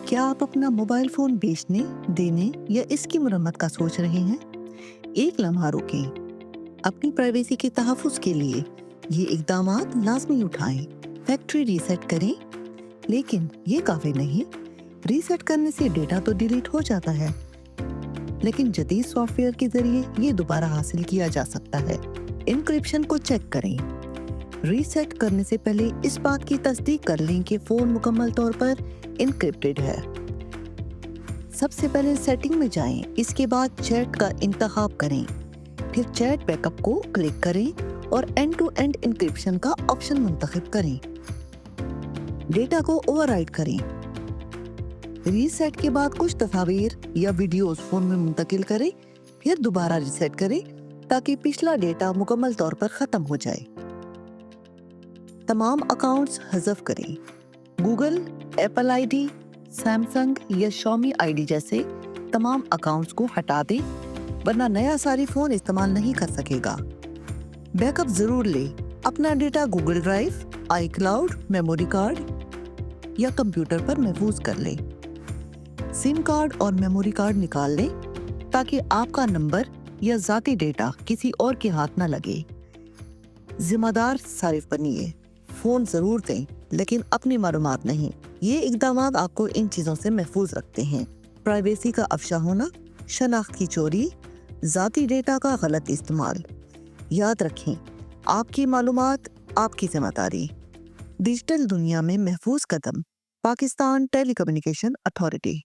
क्या आप अपना मोबाइल फोन बेचने, देने या इसकी मरम्मत का सोच रहे हैं? एक लम्हा रुकें। अपनी प्राइवेसी के तहफ़्फ़ुज़ के लिए ये इक़दामात लाज़मी उठाएं। फैक्ट्री रीसेट करें, लेकिन ये काफ़ी नहीं। रीसेट करने से डेटा तो डिलीट हो जाता है, लेकिन जदीद सॉफ्टवेयर के ज़रिए ये दोबारा हासिल किया जा सकता है। एन्क्रिप्शन को चेक करें। रीसेट करने से पहले इस बात की तस्दीक कर लें कि फ़ोन मुकम्मल तौर पर एन्क्रिप्टेड है। सबसे पहले सेटिंग में जाएं, इसके बाद चैट का इंतखाब करें, फिर चैट बैकअप को क्लिक करें और एंड टू एंड एन्क्रिप्शन का ऑप्शन मुंतखब करें। डेटा को ओवरराइट करें। रीसेट के बाद कुछ तस्वीर या वीडियोस फोन में मुंतकिल करें, फिर दोबारा रीसेट करें ताकि पिछला डेटा मुकम्मल तौर पर ख़त्म हो जाए। तमाम अकाउंट्स हज़फ करें। गूगल, एप्पल आईडी, सैमसंग या शॉमी आईडी जैसे तमाम अकाउंट्स को हटा दें, वरना नया सारी फोन इस्तेमाल नहीं कर सकेगा। बैकअप जरूर लें। अपना data Google drive, iCloud, memory card या कंप्यूटर पर महफूज कर लें। सिम कार्ड और मेमोरी कार्ड निकाल लें ताकि आपका नंबर या ज़ाती डेटा किसी और के हाथ न लगे। जिम्मेदार सारिफ बनिए। फोन जरूर दें, लेकिन अपनी मालूमात नहीं। ये इक़दामात आपको इन चीज़ों से महफूज रखते हैं। प्राइवेसी का अफशा होना, शनाख्त की चोरी, ज़ाती डेटा का गलत इस्तेमाल। याद रखें, आपकी मालूमात आपकी ज़िम्मेदारी। डिजिटल दुनिया में महफूज कदम। Pakistan telecommunication authority.